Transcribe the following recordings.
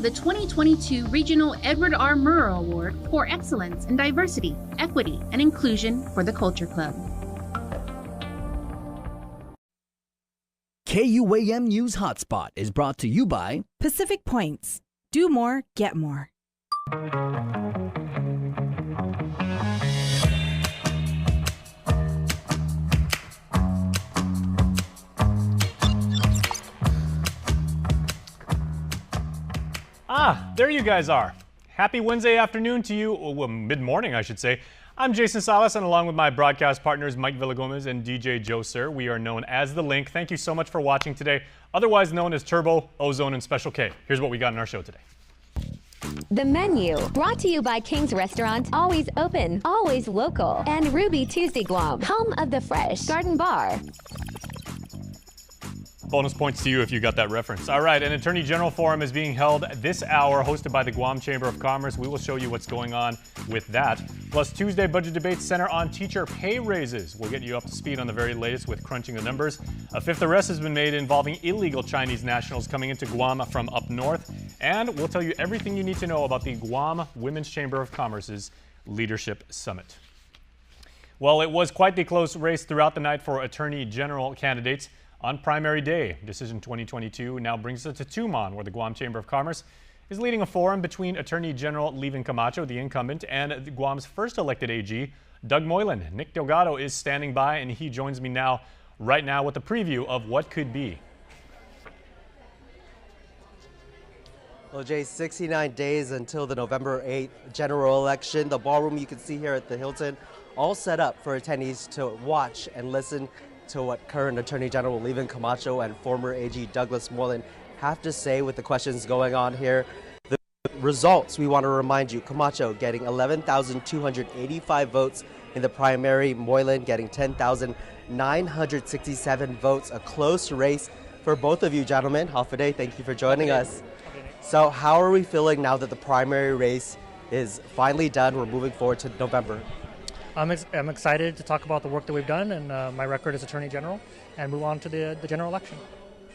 The 2022 Regional Edward R. Murrow Award for Excellence in Diversity, Equity, and Inclusion for the Culture Club. KUAM News Hotspot is brought to you by Pacific Points. Do more, get more. There you guys are. Happy Wednesday afternoon to you, well, mid-morning I should say. I'm Jason Salas, and along with my broadcast partners Mike Villagomez and DJ Joe Sir, we are known as The Link. Thank you so much for watching today, otherwise known as Turbo, Ozone, and Special K. Here's what we got in our show today. The menu, brought to you by King's Restaurant, always open, always local, and Ruby Tuesday Guam, home of the Fresh Garden Bar. Bonus points to you if you got that reference. All right, an Attorney General Forum is being held this hour, hosted by the Guam Chamber of Commerce. We will show you what's going on with that. Plus, Tuesday budget debates center on teacher pay raises. We'll get you up to speed on the very latest with crunching the numbers. A fifth arrest has been made involving illegal Chinese nationals coming into Guam from up north. And we'll tell you everything you need to know about the Guam Women's Chamber of Commerce's Leadership Summit. Well, it was quite the close race throughout the night for Attorney General candidates. On primary day, Decision 2022 now brings us to Tumon, where the Guam Chamber of Commerce is leading a forum between Attorney General Levin Camacho, the incumbent, and Guam's first elected AG, Doug Moylan. Nick Delgado is standing by, and he joins me right now with a preview of what could be. Well, Jay, 69 days until the November 8th general election. The ballroom you can see here at the Hilton, all set up for attendees to watch and listen to what current Attorney General Levin Camacho and former AG Douglas Moylan have to say with the questions going on here. The results, we want to remind you, Camacho getting 11,285 votes in the primary, Moylan getting 10,967 votes, a close race for both of you gentlemen. Hafaday, thank you for joining us. So how are we feeling now that the primary race is finally done? We're moving forward to November. I'm excited to talk about the work that we've done and my record as Attorney General and move on to the general election.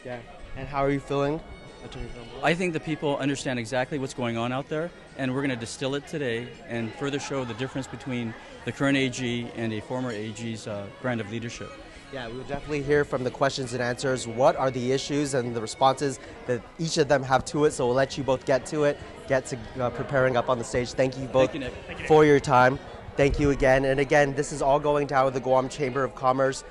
Yeah, and how are you feeling, Attorney General? I think the people understand exactly what's going on out there, and we're going to distill it today and further show the difference between the current AG and a former AG's brand of leadership. Yeah, we'll definitely hear from the questions and answers. What are the issues and the responses that each of them have to it? So we'll let you both get to it, get to preparing up on the stage. Thank you both for your time. Thank you again. And again, this is all going down with the Guam Chamber of Commerce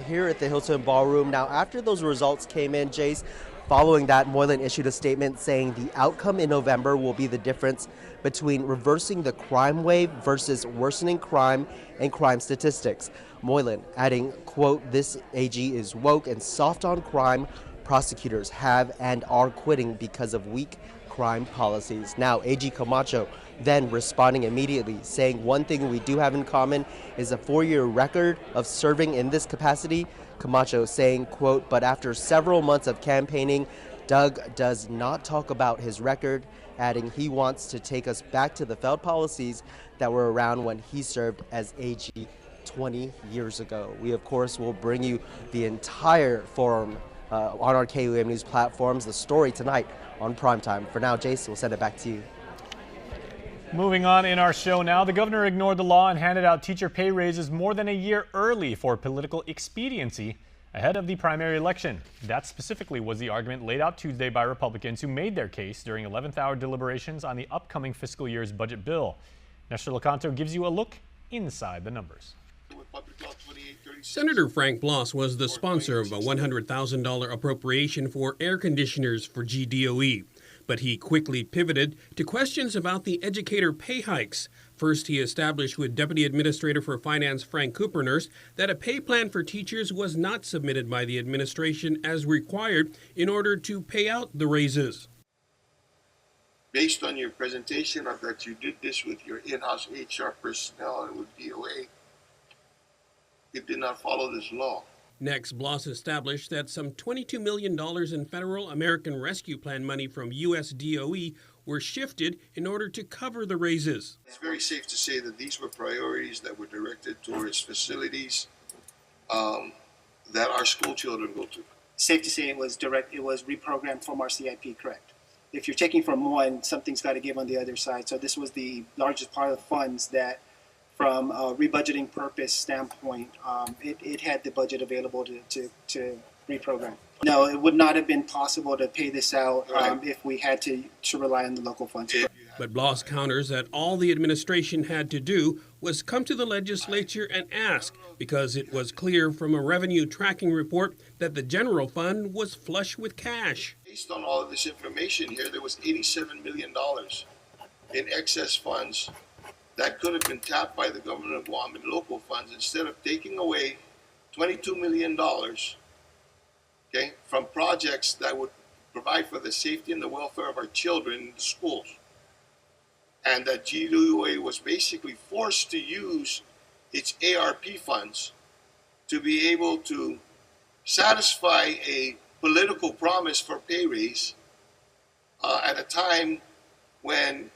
here at the Hilton Ballroom. Now, after those results came in, Jace, following that, Moylan issued a statement saying the outcome in November will be the difference between reversing the crime wave versus worsening crime and crime statistics. Moylan adding, quote, "This AG is woke and soft on crime. Prosecutors have and are quitting because of weak crime policies." Now, AG Camacho then responding immediately, saying one thing we do have in common is a 4-year record of serving in this capacity. Camacho saying, quote, "But after several months of campaigning, Doug does not talk about his record," adding he wants to take us back to the failed policies that were around when he served as AG 20 years ago. We, of course, will bring you the entire forum on our KUAM News platforms, the story tonight on Primetime. For now, Jace, we'll send it back to you. Moving on in our show now, the governor ignored the law and handed out teacher pay raises more than a year early for political expediency ahead of the primary election. That specifically was the argument laid out Tuesday by Republicans who made their case during 11th hour deliberations on the upcoming fiscal year's budget bill. Nestor Locanto gives you a look inside the numbers. Senator Frank Bloss was the sponsor of a $100,000 appropriation for air conditioners for GDOE. But he quickly pivoted to questions about the educator pay hikes. First, he established with Deputy Administrator for Finance Frank Coopernurse that a pay plan for teachers was not submitted by the administration as required in order to pay out the raises. Based on your presentation of that you did this with your in-house HR personnel and with DOA, it did not follow this law. Next, Bloss established that some $22 million in federal American Rescue Plan money from U.S. DOE were shifted in order to cover the raises. It's very safe to say that these were priorities that were directed towards facilities that our school children go to. Safe to say it was reprogrammed from our CIP, correct? if you're taking from one, something's got to give on the other side. So this was the largest part of the funds that, from a rebudgeting purpose standpoint, it had the budget available to reprogram. No, it would not have been possible to pay this out if we had to rely on the local funds. But Bloss counters that all the administration had to do was come to the legislature and ask, because it was clear from a revenue tracking report that the general fund was flush with cash. Based on all of this information here, there was $87 million in excess funds that could have been tapped by the government of Guam in local funds instead of taking away $22 million, okay, from projects that would provide for the safety and the welfare of our children in the schools. And that GWA was basically forced to use its ARP funds to be able to satisfy a political promise for pay raise at a time when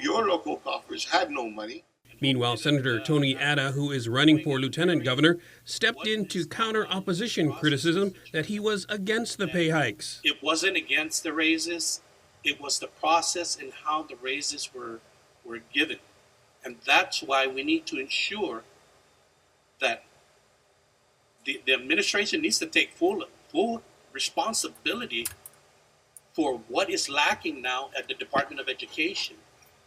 your local coffers had no money. Meanwhile, Senator Tony Atta, who is running for lieutenant governor, stepped in to counter opposition criticism that he was against the pay hikes. It wasn't against the raises. It was the process and how the raises were given. And that's why we need to ensure that the administration needs to take full responsibility for what is lacking now at the Department of Education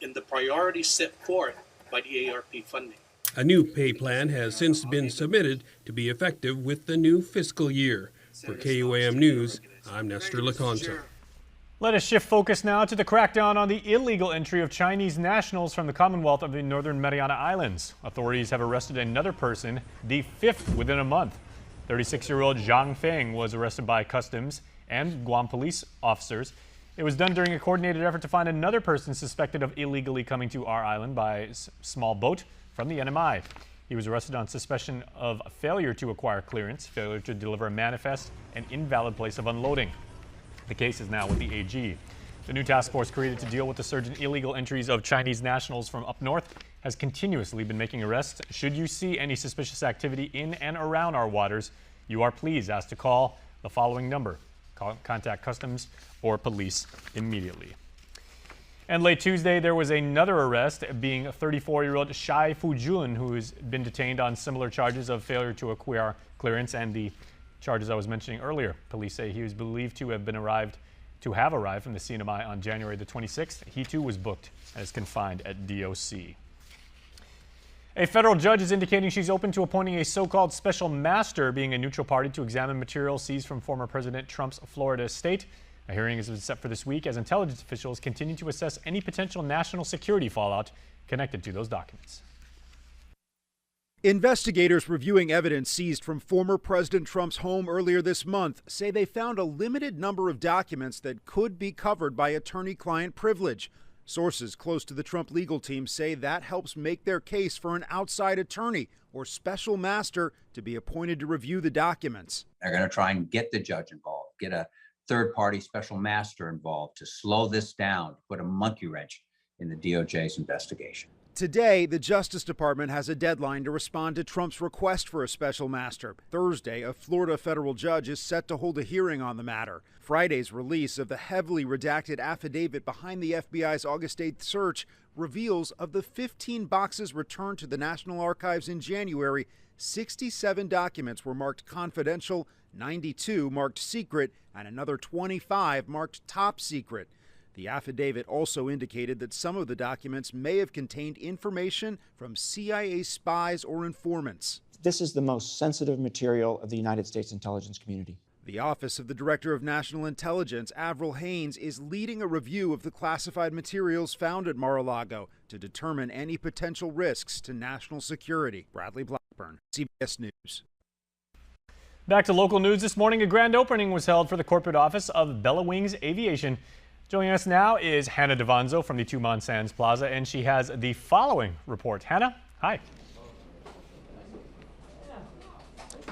in the priorities set forth by the ARP funding. A new pay plan has since been submitted to be effective with the new fiscal year. For KUAM News, I'm Nestor Laconto. Let us shift focus now to the crackdown on the illegal entry of Chinese nationals from the Commonwealth of the Northern Mariana Islands. Authorities have arrested another person, the fifth within a month. 36-year-old Zhang Feng was arrested by customs and Guam police officers. It was done during a coordinated effort to find another person suspected of illegally coming to our island by a small boat from the NMI. He was arrested on suspicion of failure to acquire clearance, failure to deliver a manifest, and invalid place of unloading. The case is now with the AG. The new task force created to deal with the surge in illegal entries of Chinese nationals from up north has continuously been making arrests. Should you see any suspicious activity in and around our waters, you are please asked to call the following number. Contact customs or police immediately. And late Tuesday, there was another arrest, being a 34-year-old Shai Fujun, who has been detained on similar charges of failure to acquire clearance and the charges I was mentioning earlier. Police say he was believed to have arrived from the CNMI on January the 26th. He too was booked and is confined at DOC. A federal judge is indicating she's open to appointing a so-called special master, being a neutral party to examine material seized from former President Trump's Florida estate. A hearing has been set for this week as intelligence officials continue to assess any potential national security fallout connected to those documents. Investigators reviewing evidence seized from former President Trump's home earlier this month say they found a limited number of documents that could be covered by attorney-client privilege. Sources close to the Trump legal team say that helps make their case for an outside attorney or special master to be appointed to review the documents. They're going to try and get the judge involved, get a third-party special master involved to slow this down, to put a monkey wrench in the DOJ's investigation. Today, the Justice Department has a deadline to respond to Trump's request for a special master. Thursday, a Florida federal judge is set to hold a hearing on the matter. Friday's release of the heavily redacted affidavit behind the FBI's August 8th search reveals of the 15 boxes returned to the National Archives in January, 67 documents were marked confidential, 92 marked secret, and another 25 marked top secret. The affidavit also indicated that some of the documents may have contained information from CIA spies or informants. This is the most sensitive material of the United States intelligence community. The Office of the Director of National Intelligence, Avril Haines, is leading a review of the classified materials found at Mar-a-Lago to determine any potential risks to national security. Bradley Blackburn, CBS News. Back to local news this morning. A grand opening was held for the corporate office of Wings Aviation. Joining us now is Hannah Devanzo from the Tumon Sands Plaza, and she has the following report. Hannah, hi.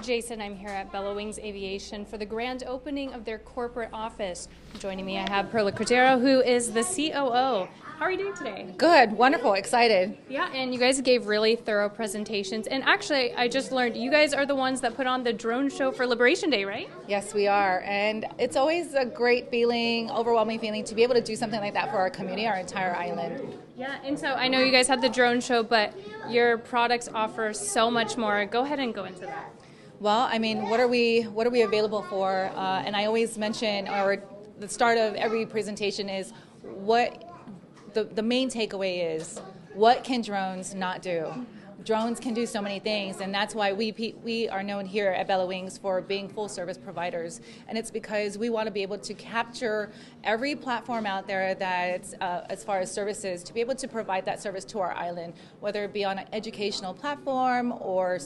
Jason. I'm here at Wings Aviation for the grand opening of their corporate office. Joining me, I have Perla Cordero, who is the COO. How are you doing today? Good, wonderful, excited. Yeah, and you guys gave really thorough presentations. And actually, I just learned you guys are the ones that put on the drone show for Liberation Day, right? Yes, we are. And it's always a great feeling, overwhelming feeling to be able to do something like that for our community, our entire island. Yeah, and so I know you guys had the drone show, but your products offer so much more. Go ahead and go into that. Well, I mean, what are we available for? And I always mention, or the start of every presentation is what the main takeaway is, what can drones not do? Drones can do so many things, and that's why we are known here at Bella Wings for being full service providers. And it's because we want to be able to capture every platform out there that's as far as services, to be able to provide that service to our island, whether it be on an educational platform or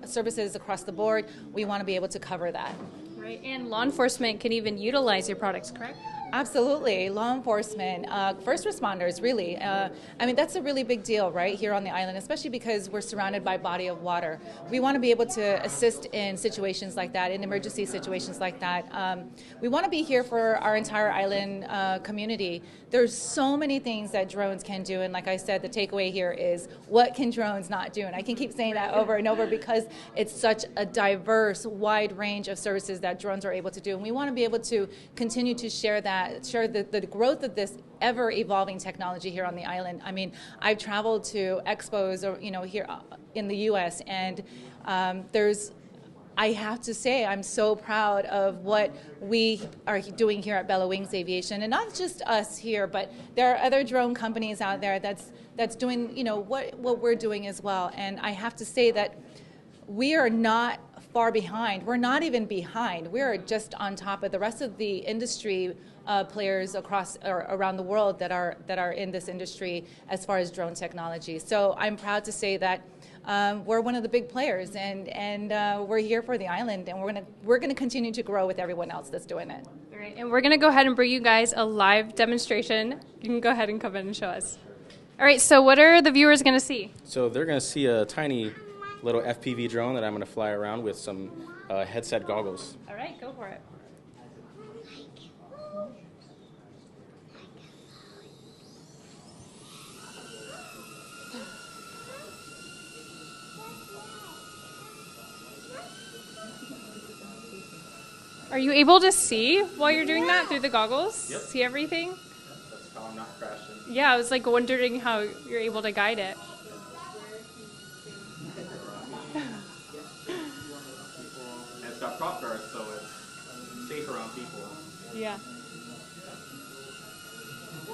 services across the board. We want to be able to cover that. Right, and law enforcement can even utilize your products, correct? Absolutely. Law enforcement, first responders, really. I mean, that's a really big deal right here on the island, especially because we're surrounded by body of water. We want to be able to assist in situations like that, in emergency situations like that. We want to be here for our entire island community. There's so many things that drones can do, and like I said, the takeaway here is, what can drones not do? And I can keep saying that over and over because it's such a diverse, wide range of services that drones are able to do. And we want to be able to continue to share the growth of this ever-evolving technology here on the island. I mean, I've traveled to expos, or here in the U.S., and I have to say, I'm so proud of what we are doing here at Bella Wings Aviation, and not just us here, but there are other drone companies out there that's doing what we're doing as well. And I have to say that we are not far behind. We're not even behind. We're just on top of the rest of the industry players across or around the world that are in this industry as far as drone technology. So I'm proud to say that we're one of the big players, and we're here for the island, and we're gonna continue to grow with everyone else that's doing it. All right, and we're gonna go ahead and bring you guys a live demonstration. You can go ahead and come in and show us. All right, so what are the viewers gonna see? So they're gonna see a tiny little FPV drone that I'm gonna fly around with some headset goggles. All right, go for it. Are you able to see while you're doing that through the goggles? Yep. See everything? That's how I'm not crashing. Yeah, I was like wondering how you're able to guide it. And it's got prop guards, so it's safe around people. Yeah. A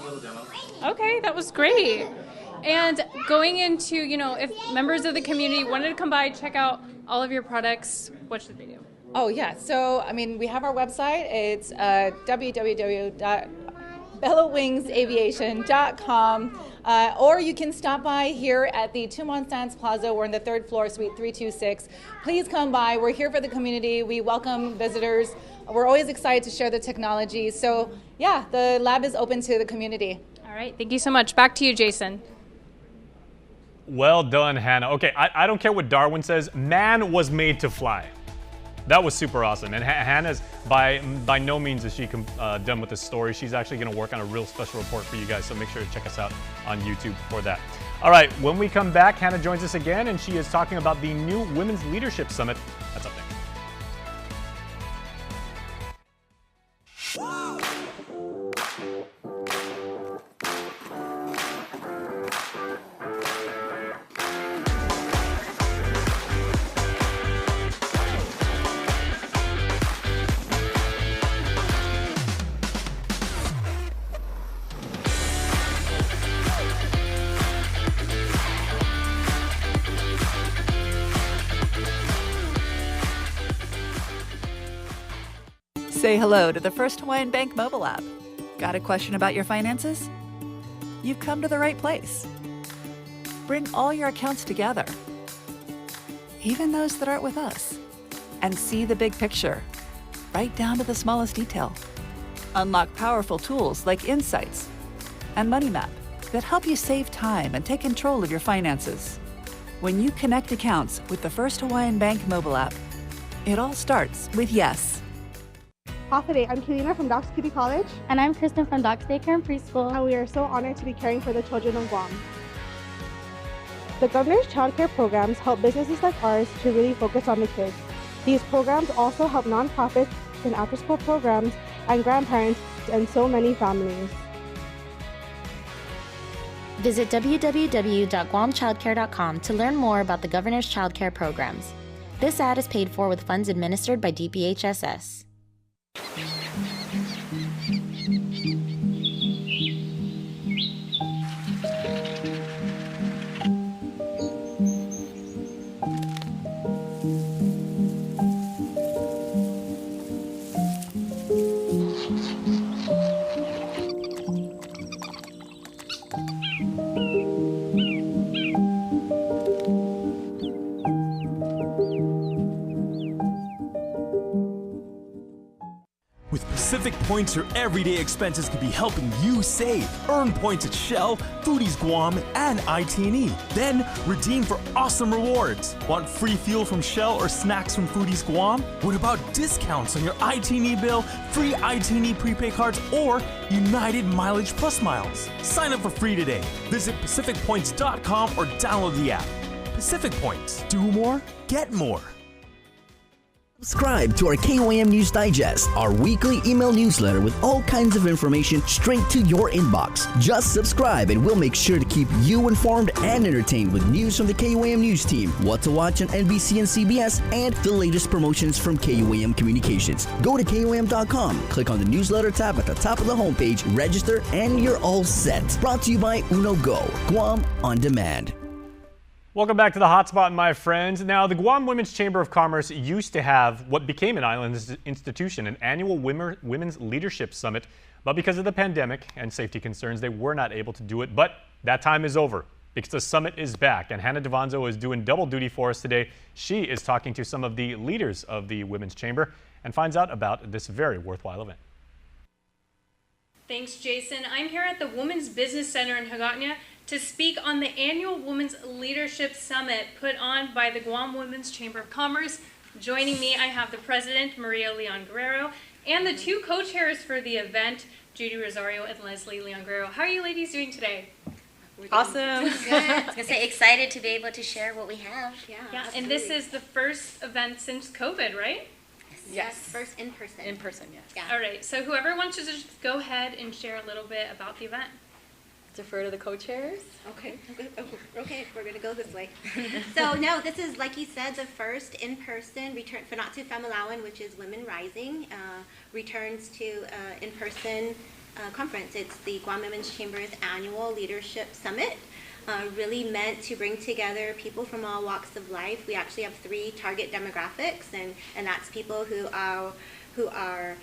little demo. Okay, that was great. And going into, if members of the community wanted to come by, check out all of your products, what should they do? Oh, yeah. So, I mean, we have our website. It's www.bellawingsaviation.com. Or you can stop by here at the Tumon Sands Plaza. We're on the 3rd floor, suite 326. Please come by. We're here for the community. We welcome visitors. We're always excited to share the technology. So, yeah, the lab is open to the community. All right. Thank you so much. Back to you, Jason. Well done, Hannah. Okay, I don't care what Darwin says. Man was made to fly. That was super awesome. And Hannah's, by no means is she done with this story. She's actually going to work on a real special report for you guys, so make sure to check us out on YouTube for that. All right, when we come back, Hannah joins us again, and she is talking about the new Women's Leadership Summit. That's up next. Say hello to the First Hawaiian Bank mobile app. Got a question about your finances? You've come to the right place. Bring all your accounts together, even those that aren't with us, and see the big picture, right down to the smallest detail. Unlock powerful tools like Insights and Money Map that help you save time and take control of your finances. When you connect accounts with the First Hawaiian Bank mobile app, it all starts with yes. Today, I'm Kelina from Doc's Kitty College. And I'm Kristen from Doc's Daycare and Preschool. And we are so honored to be caring for the children of Guam. The Governor's Child Care programs help businesses like ours to really focus on the kids. These programs also help nonprofits and after-school programs and grandparents and so many families. Visit www.guamchildcare.com to learn more about the Governor's Child Care programs. This ad is paid for with funds administered by DPHSS. Pacific Points, your everyday expenses could be helping you save. Earn points at Shell, Foodies Guam, and IT&E. Then redeem for awesome rewards. Want free fuel from Shell or snacks from Foodies Guam? What about discounts on your IT&E bill, free IT&E prepaid cards, or United Mileage Plus miles? Sign up for free today. Visit PacificPoints.com or download the app. Pacific Points. Do more, get more. Subscribe to our KUAM News Digest, our weekly email newsletter with all kinds of information straight to your inbox. Just subscribe and we'll make sure to keep you informed and entertained with news from the KUAM News team, what to watch on NBC and CBS, and the latest promotions from KUAM Communications. Go to KUAM.com, click on the newsletter tab at the top of the homepage, register, and you're all set. Brought to you by Uno Go, Guam On Demand. Welcome back to the Hotspot, my friends. Now, the Guam Women's Chamber of Commerce used to have what became an island institution, an annual Women's Leadership Summit. But because of the pandemic and safety concerns, they were not able to do it. But that time is over because the summit is back. And Hannah Devanzo is doing double duty for us today. She is talking to some of the leaders of the Women's Chamber and finds out about this very worthwhile event. Thanks, Jason. I'm here at the Women's Business Center in Hagåtña to speak on the annual Women's Leadership Summit put on by the Guam Women's Chamber of Commerce. Joining me, I have the president, Maria Leon Guerrero, and the two co-chairs for the event, Judy Rosario and Leslie Leon Guerrero. How are you ladies doing today? Awesome. Good. I was going to say, excited to be able to share what we have. Yeah, and this is the first event since COVID, right? Yes. First in person. In person, yes. Yeah. All right, so whoever wants to just go ahead and share a little bit about the event. Defer to the co-chairs. Okay, we're going to go this way. So no, this is, like you said, the first in-person return for Finatu Famalawan, which is Women Rising, returns to in-person conference. It's the Guam Women's Chamber's annual leadership summit, really meant to bring together people from all walks of life. We actually have 3 target demographics, and that's people who are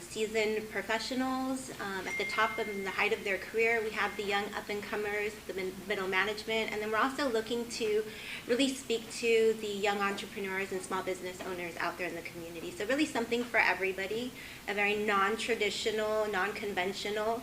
seasoned professionals at the top and the height of their career. We have the young up-and-comers, the middle management, and then we're also looking to really speak to the young entrepreneurs and small business owners out there in the community. So really something for everybody, a very non-traditional, non-conventional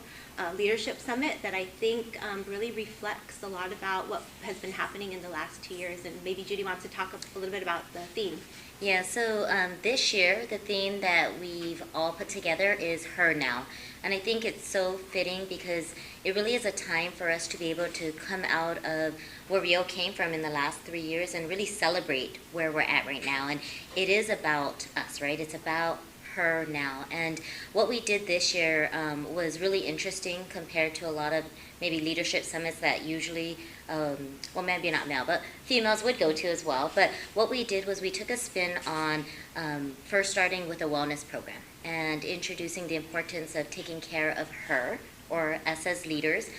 leadership summit that I think really reflects a lot about what has been happening in the last 2 years. And maybe Judy wants to talk a little bit about the theme. Yeah, so this year, the theme that we've all put together is Her Now. And I think it's so fitting because it really is a time for us to be able to come out of where we all came from in the last 3 years and really celebrate where we're at right now. And it is about us, right? It's about her now. And what we did this year was really interesting compared to a lot of maybe leadership summits that usually, well, maybe not male, but females would go to as well. But what we did was we took a spin on first starting with a wellness program and introducing the importance of taking care of her, or us as leaders,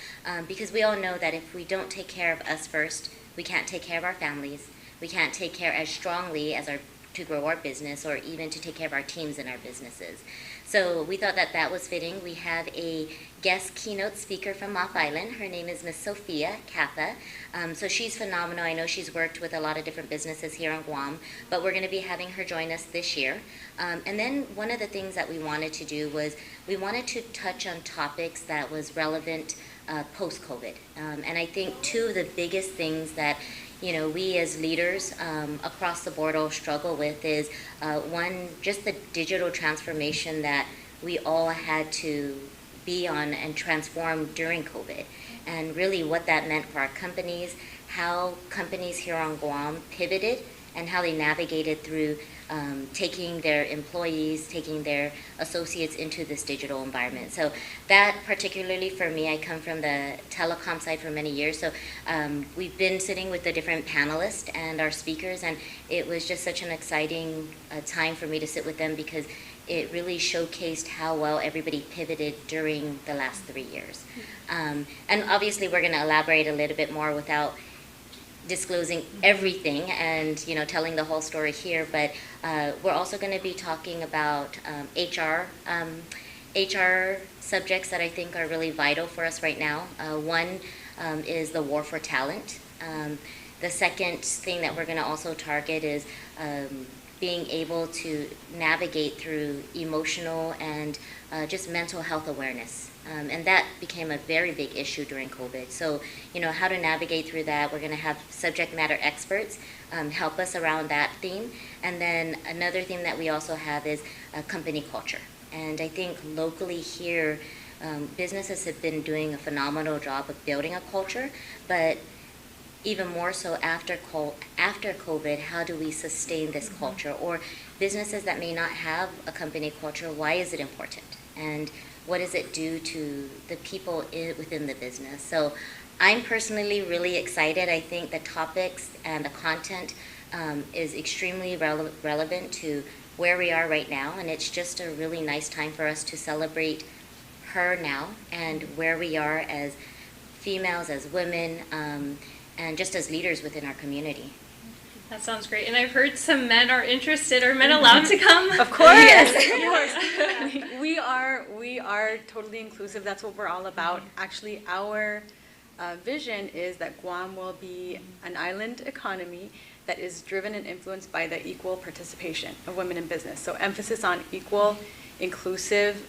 because we all know that if we don't take care of us first, we can't take care of our families, we can't take care as strongly as to grow our business or even to take care of our teams and our businesses. So we thought that that was fitting. We have a guest keynote speaker from Off Island. Her name is Miss Sophia Kappa. So she's phenomenal. I know she's worked with a lot of different businesses here on Guam, but we're going to be having her join us this year. And then one of the things that we wanted to do was we wanted to touch on topics that was relevant post-COVID. And I think two of the biggest things that we as leaders across the board all struggle with is one, just the digital transformation that we all had to be on and transform during COVID, and really what that meant for our companies, how companies here on Guam pivoted, and how they navigated through taking their employees, taking their associates into this digital environment. So that particularly for me, I come from the telecom side for many years, so we've been sitting with the different panelists and our speakers, and it was just such an exciting time for me to sit with them because it really showcased how well everybody pivoted during the last 3 years. And obviously we're going to elaborate a little bit more without disclosing everything and telling the whole story here, but we're also going to be talking about HR subjects that I think are really vital for us right now. One is the war for talent. The second thing that we're going to also target is being able to navigate through emotional and just mental health awareness. And that became a very big issue during COVID. So, how to navigate through that. We're going to have subject matter experts help us around that theme. And then another theme that we also have is company culture. And I think locally here, businesses have been doing a phenomenal job of building a culture, but even more so after COVID, how do we sustain this culture? Or businesses that may not have a company culture, why is it important? And what does it do to the people within the business? So I'm personally really excited. I think the topics and the content is extremely relevant to where we are right now, and it's just a really nice time for us to celebrate her now and where we are as females, as women, and just as leaders within our community. That sounds great. And I've heard some men are interested. Are men allowed to come? Of course. Yes. Of course. We are totally inclusive. That's what we're all about. Actually, our vision is that Guam will be an island economy that is driven and influenced by the equal participation of women in business. So emphasis on equal, inclusive.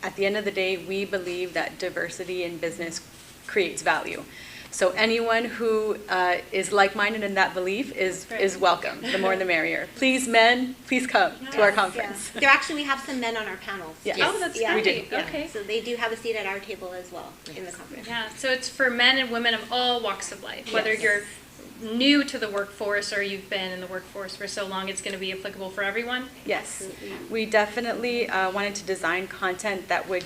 At the end of the day, we believe that diversity in business creates value. So anyone who is like-minded in that belief is welcome. The more the merrier. Please, men, please come to our conference. Yeah. We have some men on our panels. Yes. Oh, that's great. We do. Okay. So they do have a seat at our table as well in the conference. Yeah, so it's for men and women of all walks of life. Whether you're new to the workforce or you've been in the workforce for so long, it's going to be applicable for everyone? Yes. We definitely wanted to design content that would,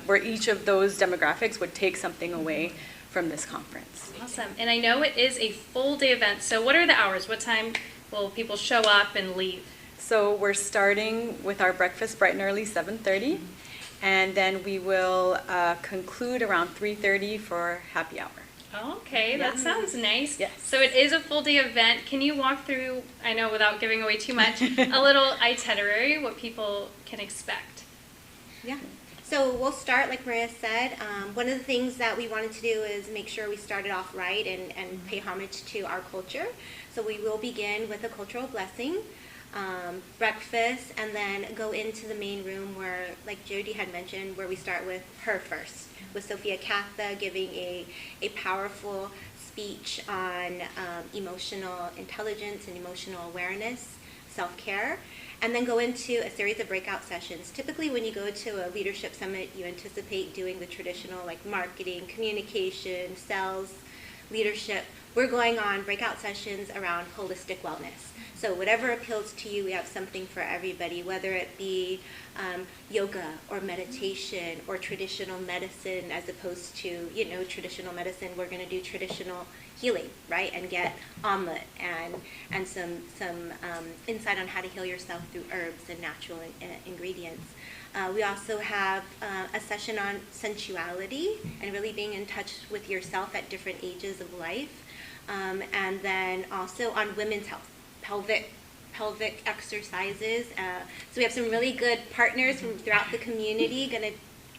where each of those demographics would take something away from this conference. Awesome. And I know it is a full day event. So what are the hours? What time will people show up and leave? So we're starting with our breakfast bright and early, 7:30. And then we will conclude around 3:30 for happy hour. Okay, that sounds nice. Yes. So it is a full day event. Can you walk through, I know without giving away too much, a little itinerary, what people can expect? Yeah. So we'll start, like Maria said, one of the things that we wanted to do is make sure we started off right and pay homage to our culture. So we will begin with a cultural blessing, breakfast, and then go into the main room where, like Jody had mentioned, where we start with her first, with Sophia Catha giving a powerful speech on emotional intelligence and emotional awareness, self-care, and then go into a series of breakout sessions. Typically when you go to a leadership summit, you anticipate doing the traditional like marketing, communication, sales, leadership. We're going on breakout sessions around holistic wellness. So whatever appeals to you, we have something for everybody, whether it be yoga or meditation or traditional medicine, as opposed to, traditional medicine. We're going to do traditional healing, right? And get omelet and some insight on how to heal yourself through herbs and natural ingredients. We also have a session on sensuality and really being in touch with yourself at different ages of life. And then also on women's health, pelvic exercises. So we have some really good partners from throughout the community going to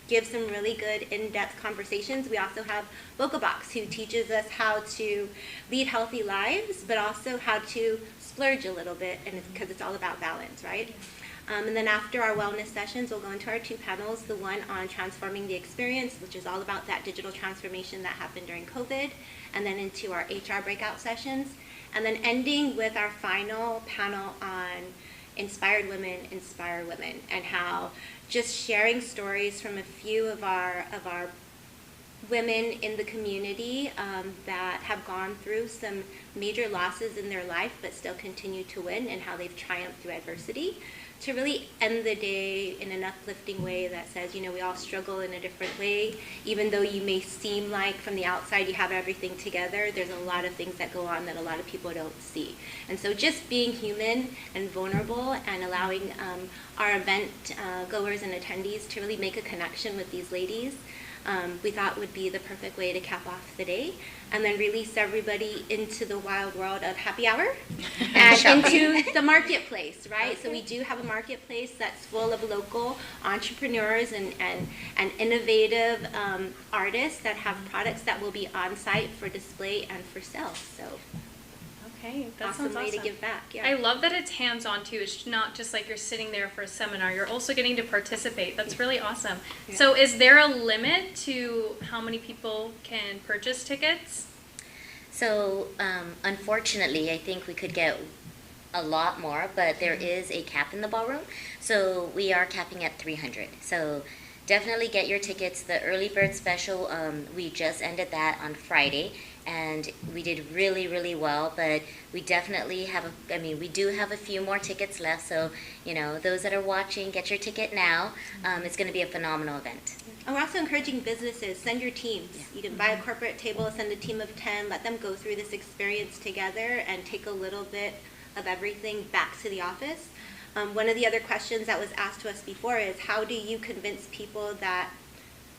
give some really good in-depth conversations. We also have Bocabox, who teaches us how to lead healthy lives, but also how to splurge a little bit, and because it's all about balance, right? And then after our wellness sessions, we'll go into our 2 panels, the one on transforming the experience, which is all about that digital transformation that happened during COVID, and then into our HR breakout sessions, and then ending with our final panel on inspired women inspire women, and how just sharing stories from a few of our women in the community that have gone through some major losses in their life but still continue to win, and how they've triumphed through adversity, to really end the day in an uplifting way that says, you know, we all struggle in a different way. Even though you may seem like from the outside you have everything together, there's a lot of things that go on that a lot of people don't see. And so just being human and vulnerable and allowing our event goers and attendees to really make a connection with these ladies, we thought would be the perfect way to cap off the day, and then release everybody into the wild world of happy hour and into the marketplace, right? Okay. So we do have a marketplace that's full of local entrepreneurs and innovative artists that have products that will be on site for display and for sale. So. Okay, that's awesome way to give back. Yeah. I love that it's hands-on too. It's not just like you're sitting there for a seminar. You're also getting to participate. That's really awesome. Yeah. So is there a limit to how many people can purchase tickets? So unfortunately, I think we could get a lot more, but there is a cap in the ballroom. So we are capping at 300. So definitely get your tickets. The early bird special, we just ended that on Friday, and we did really, really well, but we definitely have we do have a few more tickets left, so, you know, those that are watching, get your ticket now. It's going to be a phenomenal event. And we're also encouraging businesses, send your teams. Yeah. You can buy a corporate table, send a team of 10, let them go through this experience together and take a little bit of everything back to the office. One of the other questions that was asked to us before is, how do you convince people that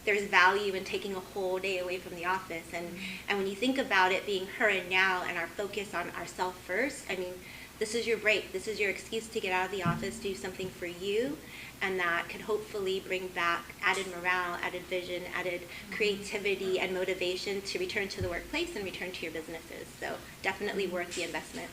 there's value in taking a whole day away from the office? And when you think about it being here and now and our focus on ourselves first, I mean, this is your break. This is your excuse to get out of the office, do something for you, and that could hopefully bring back added morale, added vision, added creativity and motivation to return to the workplace and return to your businesses. So definitely worth the investment.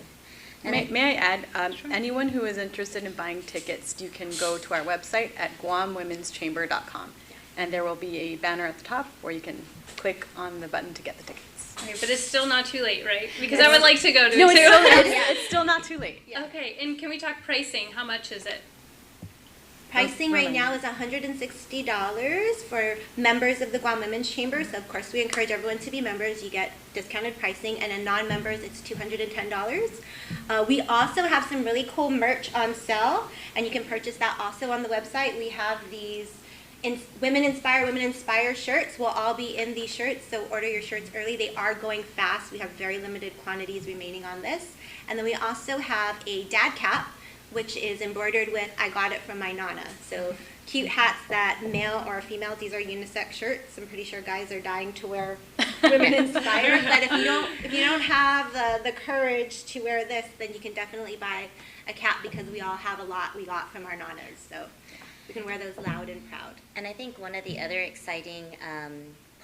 May I add, anyone who is interested in buying tickets, you can go to our website at guamwomenschamber.com. And there will be a banner at the top where you can click on the button to get the tickets. Okay, but it's still not too late, right? Because I would like to go to no, it too. It's still not too late. Yeah. Okay, and can we talk pricing? How much is it? Pricing right now is $160 for members of the Guam Women's Chamber. So of course we encourage everyone to be members. You get discounted pricing, and in non-members it's $210. We also have some really cool merch on sale, and you can purchase that also on the website. We have these Women Inspire shirts. Will all be in these shirts, so order your shirts early. They are going fast. We have very limited quantities remaining on this. And then we also have a dad cap, which is embroidered with "I got it from my Nana." So cute hats that male or female, these are unisex shirts. I'm pretty sure guys are dying to wear Women Inspire. But if you don't have the courage to wear this, then you can definitely buy a cap, because we all have a lot we got from our Nanas. So we can wear those loud and proud. And I think one of the other exciting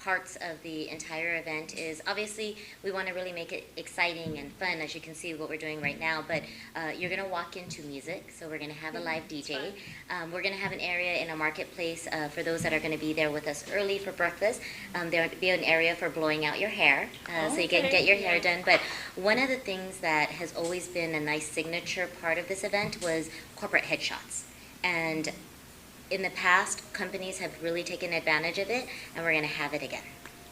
parts of the entire event is, obviously we want to really make it exciting and fun, as you can see what we're doing right now, but you're going to walk into music, so we're going to have a live DJ. We're going to have an area in a marketplace for those that are going to be there with us early for breakfast. There will be an area for blowing out your hair, so you can get your hair done. But one of the things that has always been a nice signature part of this event was corporate headshots. And in the past, companies have really taken advantage of it, and we're going to have it again.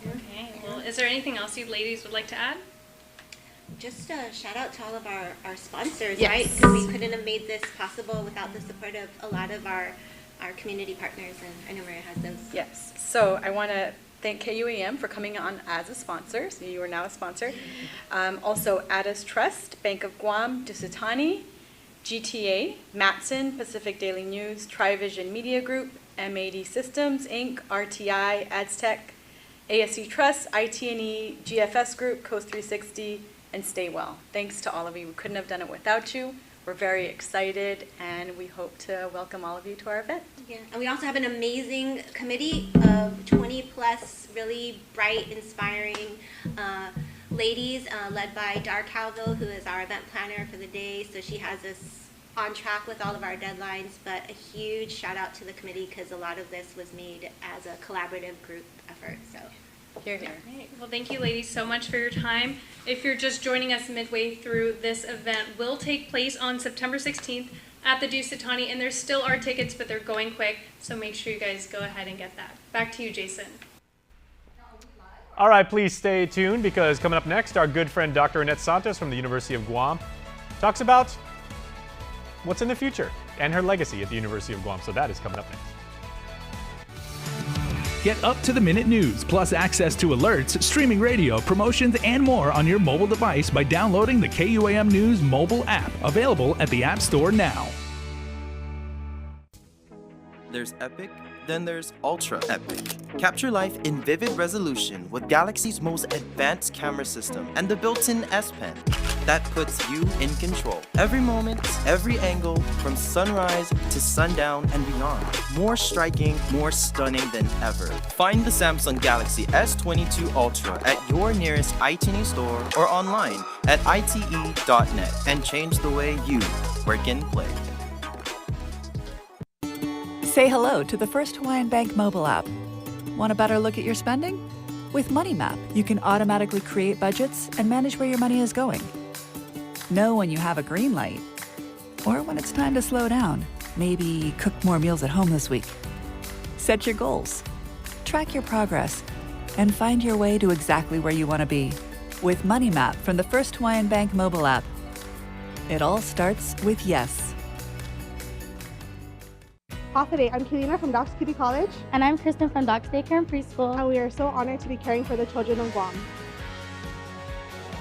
Okay. Well, is there anything else you ladies would like to add? Just a shout out to all of our sponsors, yes. Right? Because we couldn't have made this possible without the support of a lot of our community partners, and I know Maria has them. Yes. So I want to thank KUAM for coming on as a sponsor. So you are now a sponsor. Also, Addis Trust, Bank of Guam, Dusitani, GTA, Matson, Pacific Daily News, Trivision Media Group, MAD Systems, Inc., RTI, Aztec, ASC Trust, IT&E, GFS Group, Coast 360, and Stay Well. Thanks to all of you. We couldn't have done it without you. We're very excited, and we hope to welcome all of you to our event. Yeah, and we also have an amazing committee of 20 plus really bright, inspiring ladies, led by Dar Calvo, who is our event planner for the day. So she has us on track with all of our deadlines, but a huge shout out to the committee because a lot of this was made as a collaborative group effort. So, here, here. All right. Well, thank you, ladies, so much for your time. If you're just joining us midway through, this event will take place on September 16th at the Dusitani, and there still are tickets, but they're going quick, so make sure you guys go ahead and get that. Back to you, Jason. All right, please stay tuned because coming up next, our good friend Dr. Annette Santos from the University of Guam talks about what's in the future and her legacy at the University of Guam. So that is coming up next. Get up-to-the-minute news, plus access to alerts, streaming radio, promotions, and more on your mobile device by downloading the KUAM News mobile app, available at the App Store now. There's epic, then there's ultra epic. Capture life in vivid resolution with Galaxy's most advanced camera system and the built-in S Pen that puts you in control. Every moment, every angle, from sunrise to sundown and beyond. More striking, more stunning than ever. Find the Samsung Galaxy S22 Ultra at your nearest iTunes store or online at ite.net and change the way you work and play. Say hello to the first Hawaiian Bank mobile app. Want a better look at your spending? With Money Map, you can automatically create budgets and manage where your money is going. Know when you have a green light, or when it's time to slow down. Maybe cook more meals at home this week. Set your goals, track your progress, and find your way to exactly where you want to be. With Money Map from the first Hawaiian Bank mobile app. It all starts with yes. Off today, I'm Kelina from Doc's Cutie College. And I'm Kristen from Doc's Daycare and Preschool. And we are so honored to be caring for the children of Guam.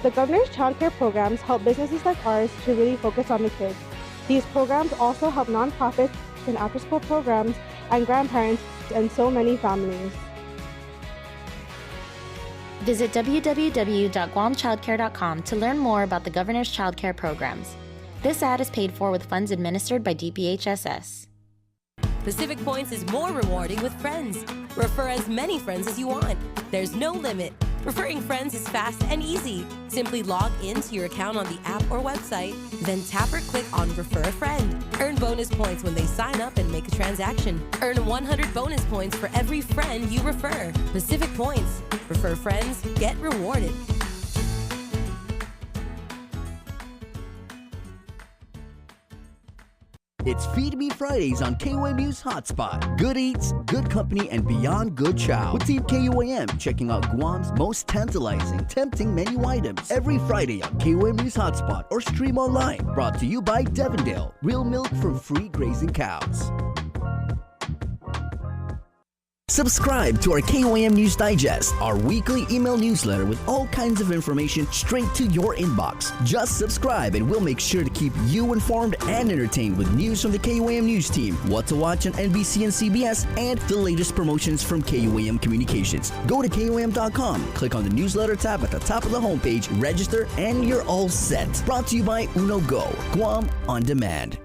The governor's child care programs help businesses like ours to really focus on the kids. These programs also help nonprofits and after-school programs and grandparents and so many families. Visit www.guamchildcare.com to learn more about the governor's child care programs. This ad is paid for with funds administered by DPHSS. Pacific Points is more rewarding with friends. Refer as many friends as you want. There's no limit. Referring friends is fast and easy. Simply log into your account on the app or website, then tap or click on Refer a Friend. Earn bonus points when they sign up and make a transaction. Earn 100 bonus points for every friend you refer. Pacific Points. Refer friends, get rewarded. It's Feed Me Fridays on KUAM News HotSpot. Good eats, good company, and beyond good chow. With Team KUAM checking out Guam's most tantalizing, tempting menu items every Friday on KUAM News HotSpot or stream online. Brought to you by Devondale, real milk from free grazing cows. Subscribe to our KUAM News Digest, our weekly email newsletter with all kinds of information straight to your inbox. Just subscribe and we'll make sure to keep you informed and entertained with news from the KUAM News team, what to watch on NBC and CBS, and the latest promotions from KUAM Communications. Go to KUAM.com, click on the newsletter tab at the top of the homepage, register, and you're all set. Brought to you by Uno Go, Guam on Demand.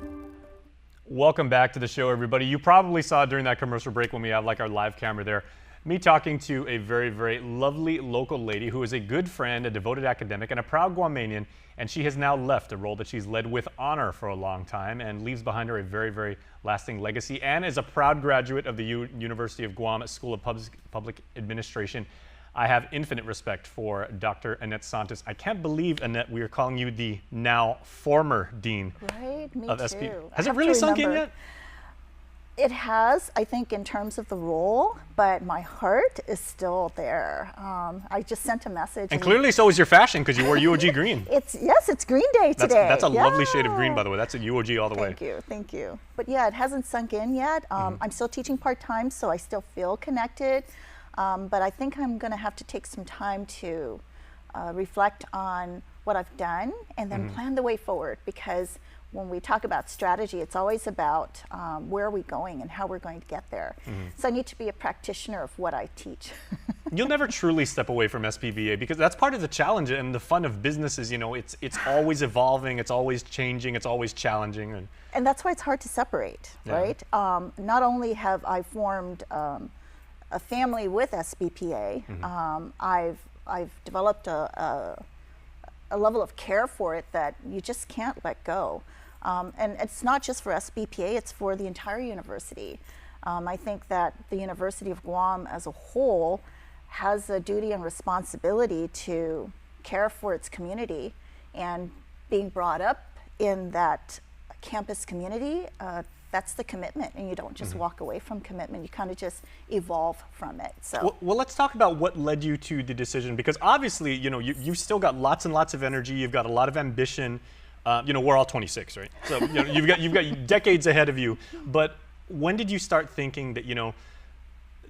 Welcome back to the show, everybody. You probably saw during that commercial break when we have like our live camera there, me talking to a very, very lovely local lady who is a good friend, a devoted academic, and a proud Guamanian, and she has now left a role that she's led with honor for a long time and leaves behind her a very, very lasting legacy, and is a proud graduate of the University of Guam School of Public Administration. I have infinite respect for Dr. Annette Santos. I can't believe, Annette, we are calling you the now former dean of SP. Has it really sunk in yet? It has, I think, in terms of the role, but my heart is still there. I just sent a message. And clearly so is your fashion, because you wore UOG green. Yes, it's Green Day today. That's a lovely shade of green, by the way. That's a UOG all the way. Thank you. But yeah, it hasn't sunk in yet. I'm still teaching part-time, so I still feel connected. But I think I'm going to have to take some time to reflect on what I've done and then plan the way forward, because when we talk about strategy, it's always about where are we going and how we're going to get there. So I need to be a practitioner of what I teach. You'll never truly step away from SPVA, because that's part of the challenge and the fun of business is, you know, it's always evolving, it's always changing, it's always challenging. And that's why it's hard to separate, right? Not only have I formed a family with SBPA, I've developed a level of care for it that you just can't let go. And it's not just for SBPA, it's for the entire university. I think that the University of Guam as a whole has a duty and responsibility to care for its community, and being brought up in that campus community, that's the commitment, and you don't just walk away from commitment, you kind of just evolve from it. So well, let's talk about what led you to the decision, because obviously, you know, you've still got lots and lots of energy, you've got a lot of ambition. You know, we're all 26, right? So you know, you've got decades ahead of you. But when did you start thinking that, you know,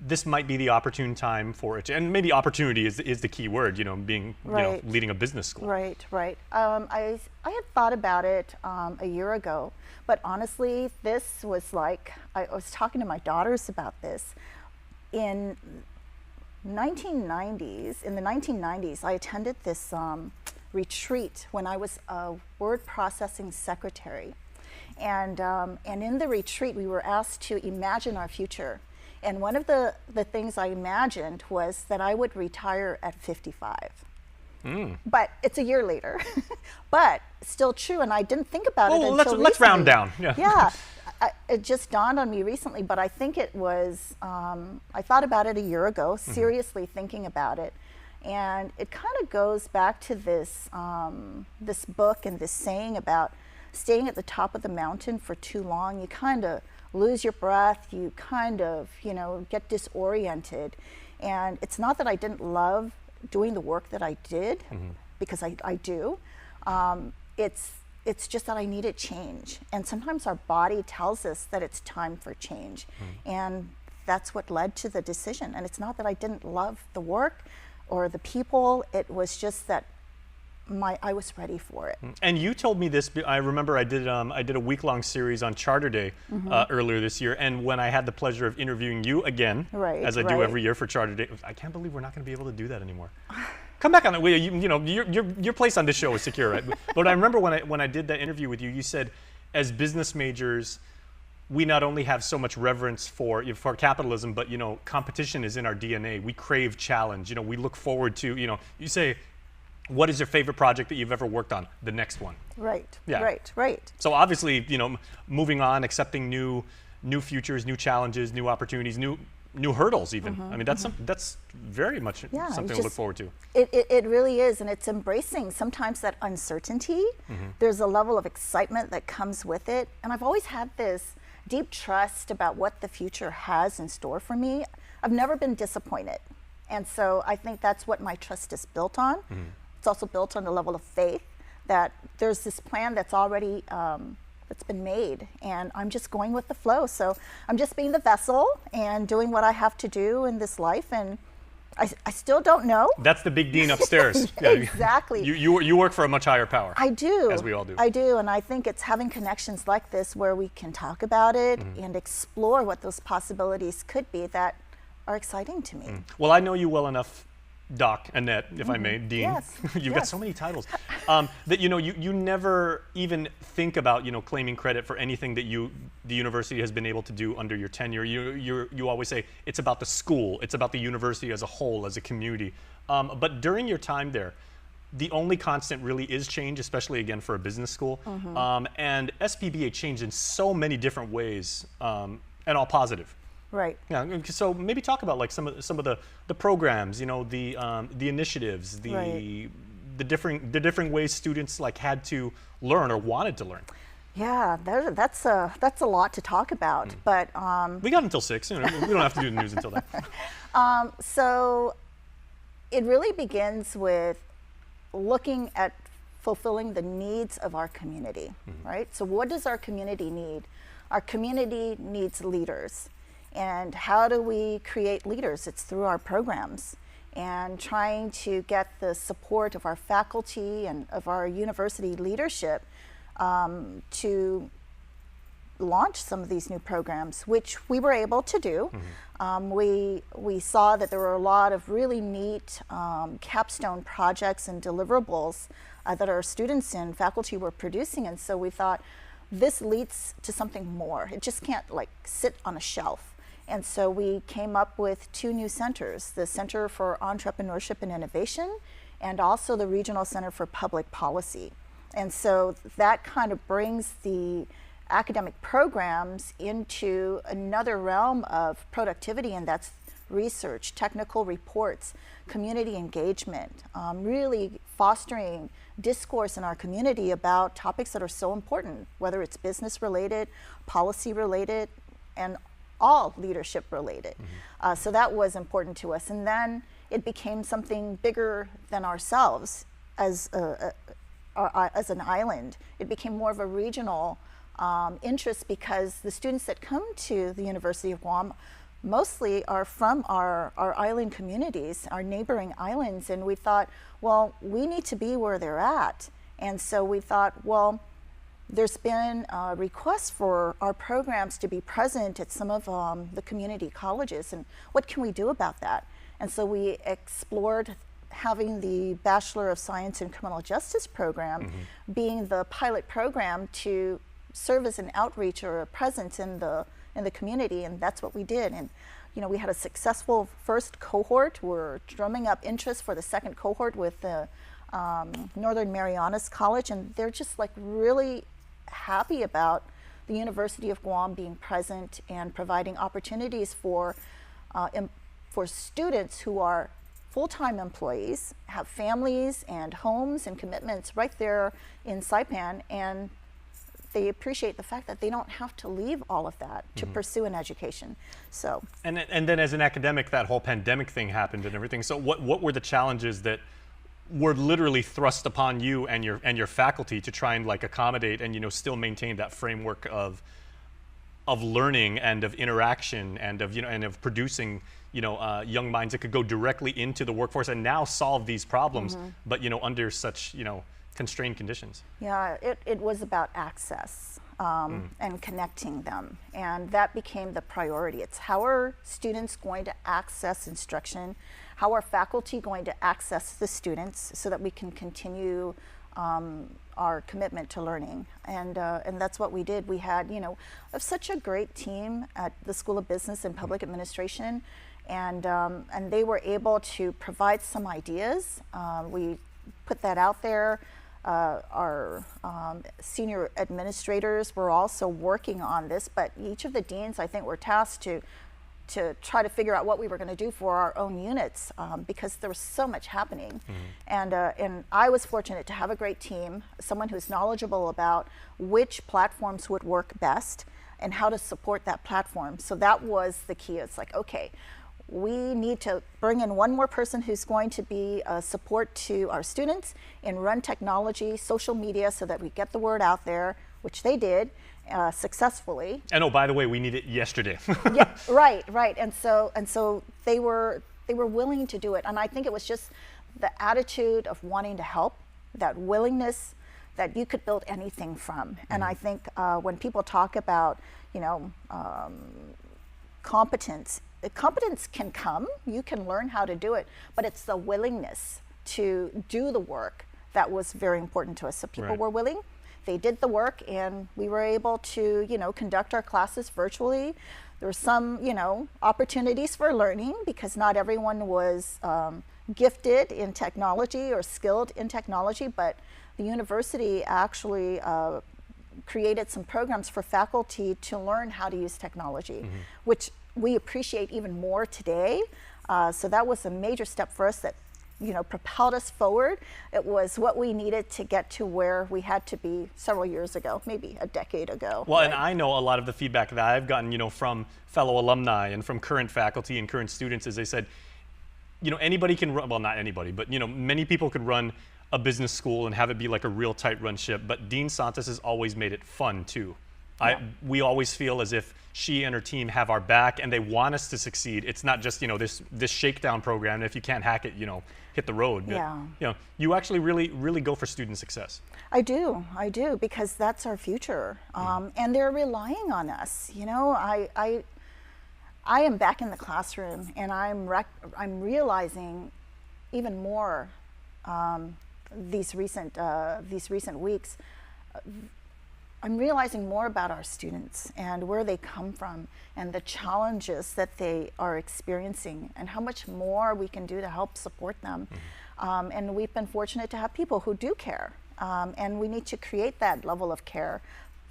this might be the opportune time for it? And maybe opportunity is the key word, you know, being, you know, leading a business school. Right. I had thought about it a year ago, but honestly, this was like, I was talking to my daughters about this. In the 1990s, I attended this retreat when I was a word processing secretary. And in the retreat, we were asked to imagine our future. And one of the things I imagined was that I would retire at 55. But it's a year later, but still true. And I didn't think about it until recently. Let's round down. Yeah. It just dawned on me recently, but I think it was, I thought about it a year ago, seriously thinking about it. And it kind of goes back to this, this book and this saying about staying at the top of the mountain for too long. You kind of lose your breath, you kind of, you know, get disoriented. And it's not that I didn't love doing the work that I did, because I do. It's just that I needed change. And sometimes our body tells us that it's time for change. And that's what led to the decision. And it's not that I didn't love the work or the people, it was just that I was ready for it. And you told me this. I remember I did a week-long series on Charter Day earlier this year, and when I had the pleasure of interviewing you again, as I do every year for Charter Day, I can't believe we're not going to be able to do that anymore. Come back on it. You know, your place on this show is secure, right? But I remember when I did that interview with you, you said, as business majors, we not only have so much reverence for capitalism, but you know, competition is in our DNA. We crave challenge. You know, we look forward to, you know, you say, what is your favorite project that you've ever worked on? The next one. Right. So obviously, you know, moving on, accepting new futures, new challenges, new opportunities, new hurdles even. I mean, that's very much something to look forward to. It really is, and it's embracing sometimes that uncertainty. There's a level of excitement that comes with it, and I've always had this deep trust about what the future has in store for me. I've never been disappointed, and so I think that's what my trust is built on. It's also built on the level of faith that there's this plan that's already that's been made, and I'm just going with the flow. So I'm just being the vessel and doing what I have to do in this life, and I still don't know. That's the big dean upstairs. Exactly. You work for a much higher power. I do. As we all do. I do, and I think it's having connections like this where we can talk about it and explore what those possibilities could be that are exciting to me. Well, I know you well enough, Doc, Annette, if I may, Dean. Yes. You've got so many titles that you know you never even think about, you know, claiming credit for anything that the university has been able to do under your tenure. You always say it's about the school, it's about the university as a whole, as a community. But during your time there, the only constant really is change, especially again for a business school. And SPBA changed in so many different ways, and all positive. Right. Yeah. So maybe talk about like some of the programs, you know, the initiatives, the different ways students like had to learn or wanted to learn. Yeah, that's a lot to talk about. But we got until 6. You know, we don't have to do the news until then. So it really begins with looking at fulfilling the needs of our community, right? So what does our community need? Our community needs leaders. And how do we create leaders? It's through our programs and trying to get the support of our faculty and of our university leadership to launch some of these new programs, which we were able to do. We saw that there were a lot of really neat capstone projects and deliverables that our students and faculty were producing, and so we thought this leads to something more. It just can't like sit on a shelf. And so we came up with 2 new centers, the Center for Entrepreneurship and Innovation and also the Regional Center for Public Policy. And so that kind of brings the academic programs into another realm of productivity, and that's research, technical reports, community engagement, really fostering discourse in our community about topics that are so important, whether it's business related, policy related, and all leadership related. So that was important to us. And then it became something bigger than ourselves as an island. It became more of a regional interest, because the students that come to the University of Guam mostly are from our island communities, our neighboring islands, and we thought, well, we need to be where they're at. And so we thought, well, there's been requests for our programs to be present at some of the community colleges, and what can we do about that? And so we explored having the Bachelor of Science in Criminal Justice program being the pilot program to serve as an outreach or a presence in the community, and that's what we did. And we had a successful first cohort. We're drumming up interest for the second cohort with the Northern Marianas College, and they're just like really happy about the University of Guam being present and providing opportunities for students who are full-time employees, have families and homes and commitments right there in Saipan, and they appreciate the fact that they don't have to leave all of that to pursue an education. So and then as an academic, that whole pandemic thing happened and everything. So what were the challenges that were literally thrust upon you and your faculty to try and like accommodate and still maintain that framework of learning and of interaction and of producing young minds that could go directly into the workforce and now solve these problems, but under such constrained conditions? Yeah, it was about access and connecting them, and that became the priority. It's how are students going to access instruction, how are faculty going to access the students so that we can continue our commitment to learning, and that's what we did. We had such a great team at the School of Business and Public Administration, and they were able to provide some ideas. We put that out there. Our senior administrators were also working on this, but each of the deans, I think, were tasked to try to figure out what we were going to do for our own units, because there was so much happening. And I was fortunate to have a great team, someone who's knowledgeable about which platforms would work best and how to support that platform. So that was the key. It's like, okay, we need to bring in one more person who's going to be a support to our students and run technology, social media, so that we get the word out there, which they did successfully. And oh, by the way, we need it yesterday. Yeah, right. And so they were willing to do it. And I think it was just the attitude of wanting to help, that willingness that you could build anything from. And I think when people talk about, competence can come, you can learn how to do it, but it's the willingness to do the work that was very important to us. So people were willing, they did the work, and we were able to, conduct our classes virtually. There were some, opportunities for learning because not everyone was gifted in technology or skilled in technology, but the university actually created some programs for faculty to learn how to use technology, which we appreciate even more today. So that was a major step for us that, propelled us forward. It was what we needed to get to where we had to be several years ago, maybe a decade ago. Well, and I know a lot of the feedback that I've gotten, from fellow alumni and from current faculty and current students is they said, anybody can run, well, not anybody, but, many people could run a business school and have it be like a real tight run ship, but Dean Santos has always made it fun too. Yeah. We always feel as if she and her team have our back and they want us to succeed. It's not just, this shakedown program. And if you can't hack it, hit the road. But, you actually really go for student success. I do, because that's our future. And they're relying on us. I am back in the classroom, and I'm realizing even more these recent weeks. I'm realizing more about our students and where they come from and the challenges that they are experiencing and how much more we can do to help support them. And we've been fortunate to have people who do care And we need to create that level of care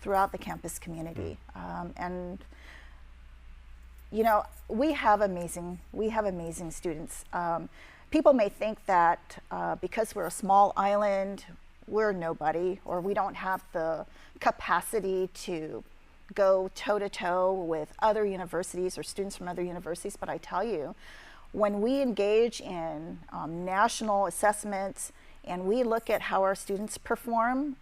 throughout the campus community. And you know, we have amazing students. People may think that because we're a small island, we're nobody, or we don't have the capacity to go toe-to-toe with other universities or students from other universities. But I tell you, when we engage in national assessments and we look at how our students perform,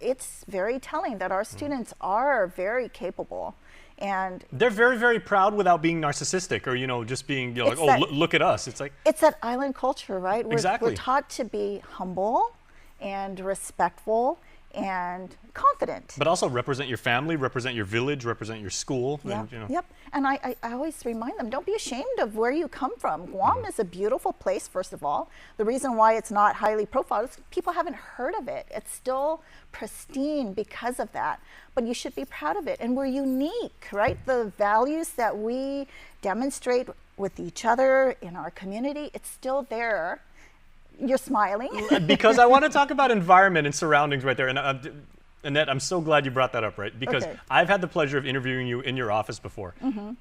it's very telling that our students are very capable. And they're very, very proud without being narcissistic or, you know, just being, you know, like, oh, look at us. It's like, it's that island culture, right? Exactly. We're taught to be humble and respectful and confident. But also represent your family, represent your village, represent your school. Yeah. And, you know. Yep. And I always remind them, don't be ashamed of where you come from. Guam is a beautiful place, first of all. The reason why it's not highly profiled is people haven't heard of it. It's still pristine because of that. But you should be proud of it. And we're unique, right? The values that we demonstrate with each other in our community, it's still there. You're smiling. Because I want to talk about environment and surroundings right there. And Annette, I'm so glad you brought that up, right? Because I've had the pleasure of interviewing you in your office before.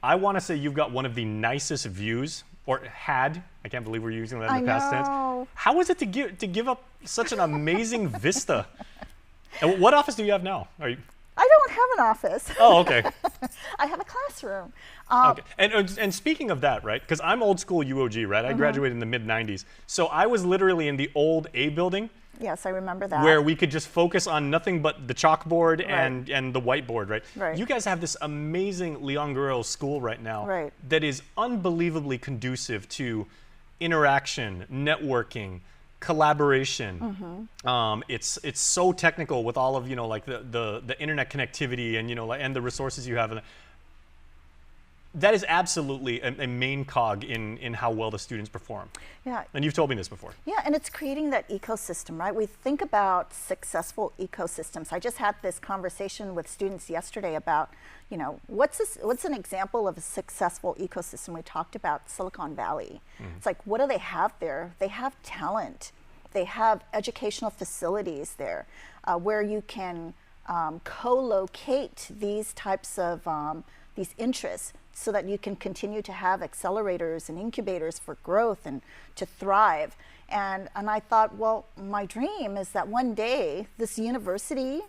I want to say you've got one of the nicest views, or had. I can't believe we're using that in the past tense. How is it to give up such an amazing vista? And what office do you have now? Are you? I don't have an office. Oh, okay. I have a classroom. Okay. And speaking of that, right? Because I'm old school UOG, right? I graduated in the mid-90s. So I was literally in the old A building. Yes, I remember that. Where we could just focus on nothing but the chalkboard and the whiteboard, right? Right. You guys have this amazing Leon Guerrero school right now that is unbelievably conducive to interaction, networking, collaboration. It's so technical with all of, you know, like the internet connectivity and, you know, and the resources you have. That is absolutely a main cog in how well the students perform. Yeah. And you've told me this before. Yeah, and it's creating that ecosystem, right? We think about successful ecosystems. I just had this conversation with students yesterday about, you know, what's an example of a successful ecosystem? We talked about Silicon Valley. It's like, what do they have there? They have talent. They have educational facilities there where you can co-locate these types of these interests, so that you can continue to have accelerators and incubators for growth and to thrive. And I thought, well, my dream is that one day this university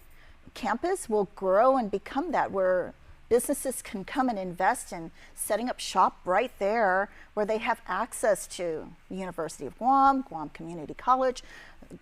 campus will grow and become that, where businesses can come and invest in setting up shop right there, where they have access to the University of Guam, Guam Community College,